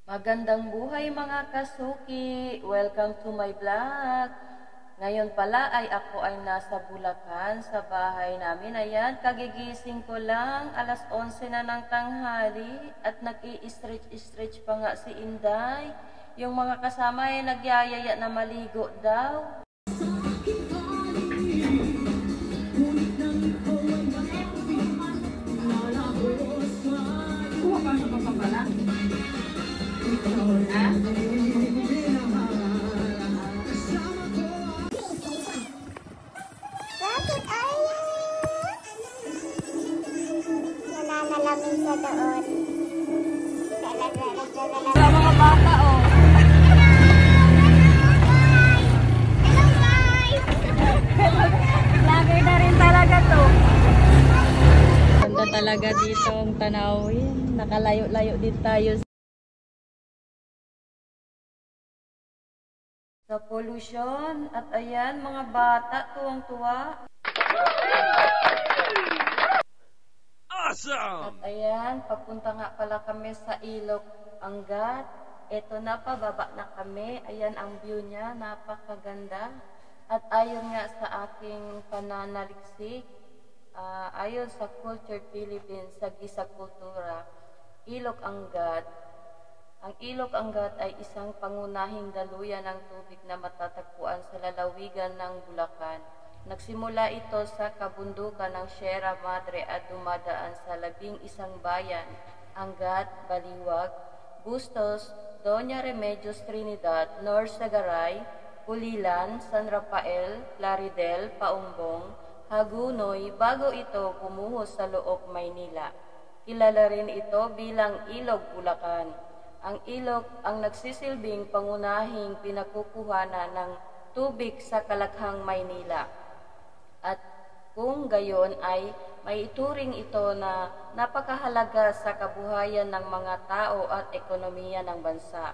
Magandang buhay mga kasuki! Welcome to my vlog! Ngayon pala ay ako ay nasa Bulacan sa bahay namin. Ayan, kagigising ko lang. Alas 11 na ng tanghali at nag-i-stretch pa nga si Inday. Yung mga kasama ay nagyayaya na maligo daw. Nananalamin sa doon. Sa mga bata, oh. Hello guys! Vlogger na rin talaga to. Ganda talaga dito ang tanawin. Nakalayo-layo din tayo sa pollution. At ayan, mga bata, tuwang-tuwa. Awesome! At ayan, papunta nga pala kami sa Ilog Angat. Ito na, pababa na kami. Ayan ang view niya, napakaganda. At ayon nga sa aking pananaliksik, ayon sa Culture Philippines, sa Gisa Kultura, Ilog Angat. Ang Ilog Angat ay isang pangunahing daluyan ng tubig na matatagpuan sa lalawigan ng Bulacan. Nagsimula ito sa kabundukan ng Sierra Madre at dumadaan sa 11 bayan, Angat, Baliwag, Bustos, Doña Remedios Trinidad, Norsagaray, Pulilan, San Rafael, Plaridel, Paumbong, Hagunoy, bago ito pumuhos sa Loob, Maynila. Kilala rin ito bilang Ilog Bulacan. Ang ilog ang nagsisilbing pangunahing pinakukuhanan ng tubig sa Kalakhang, Maynila. At kung gayon ay may ituring ito na napakahalaga sa kabuhayan ng mga tao at ekonomiya ng bansa.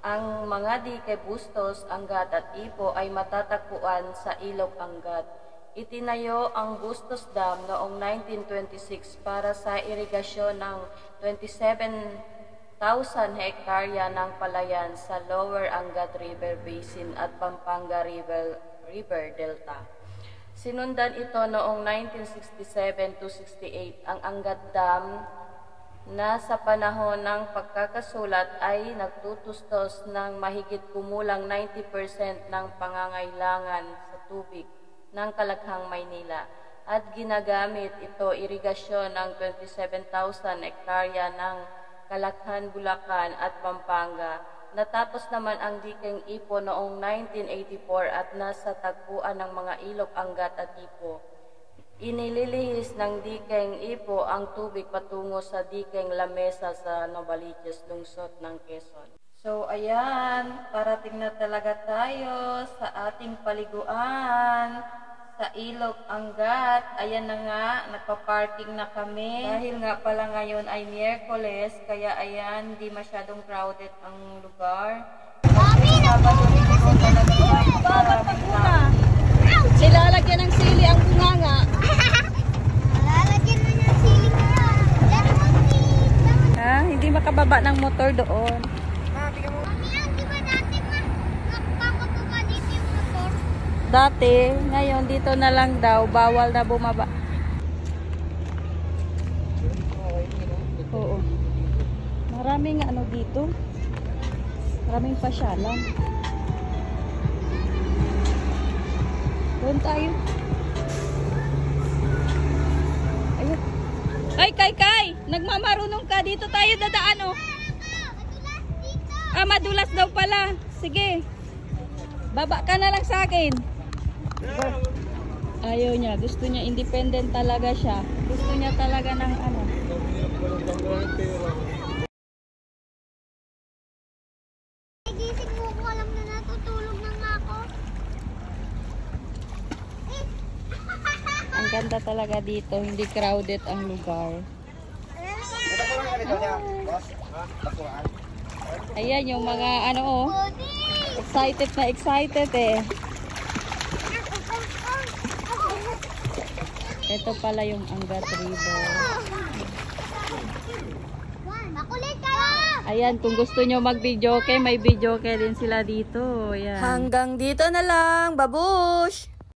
Ang mga dike Bustos, Angat at Ipo ay matatagpuan sa Ilog Angat. Itinayo ang Bustos Dam noong 1926 para sa irigasyon ng 27,000 hektarya ng palayan sa Lower Angat River Basin at Pampanga River Delta. Sinundan ito noong 1967 to 68. Ang Angat Dam na sa panahon ng pagkakasulat ay nagtutustos ng mahigit kumulang 90% ng pangangailangan sa tubig ng Kalakhang, Maynila at ginagamit ito irigasyon ng 27,000 hektarya ng Kalakhan, Bulacan at Pampanga. Natapos naman ang dikeng Ipo noong 1984 at nasa tagpuan ng mga ilog Angat at Ipo. Inililihis ng dikeng Ipo ang tubig patungo sa dikeng Lamesa sa Novaliches, lungsod ng Quezon. So ayan, parating na talaga tayo sa ating paliguan sa Ilog Angat. Ayan na nga, nagpa-parking na kami. Dahil nga pala ngayon ay Miyerkules, kaya ayan, di masyadong crowded ang lugar. Mami, Nilalagyan ng sili ang bunganga. lalagyan mo ng sili ko yan. Yan, Mami. Hindi makababa ng motor doon. Mami, di ba dati nakapakababa dito yung motor? Dati, ngayon dito na lang daw, bawal na bumaba. Oo. Maraming ano dito. Maraming pasyalan. Doon tayo. Ayun. Ay, Kay! Nagmamarunong ka. Dito tayo dadaan, oh. Madulas dito. Madulas daw pala. Sige. Baba ka na lang sa akin. Ayaw niya. Gusto niya. Independent talaga siya. Gusto niya talaga ng ano. Gising mo ko, alam na natutulog na nga ako. Ang ganda talaga dito. Hindi crowded ang lugar. Ayan yung mga ano, oh. Excited na excited eh. Ito pala yung Angat River. Makulit ka lang! Ayan, kung gusto nyo mag-videoke, may videoke din sila dito. Ayan. Hanggang dito na lang, babush!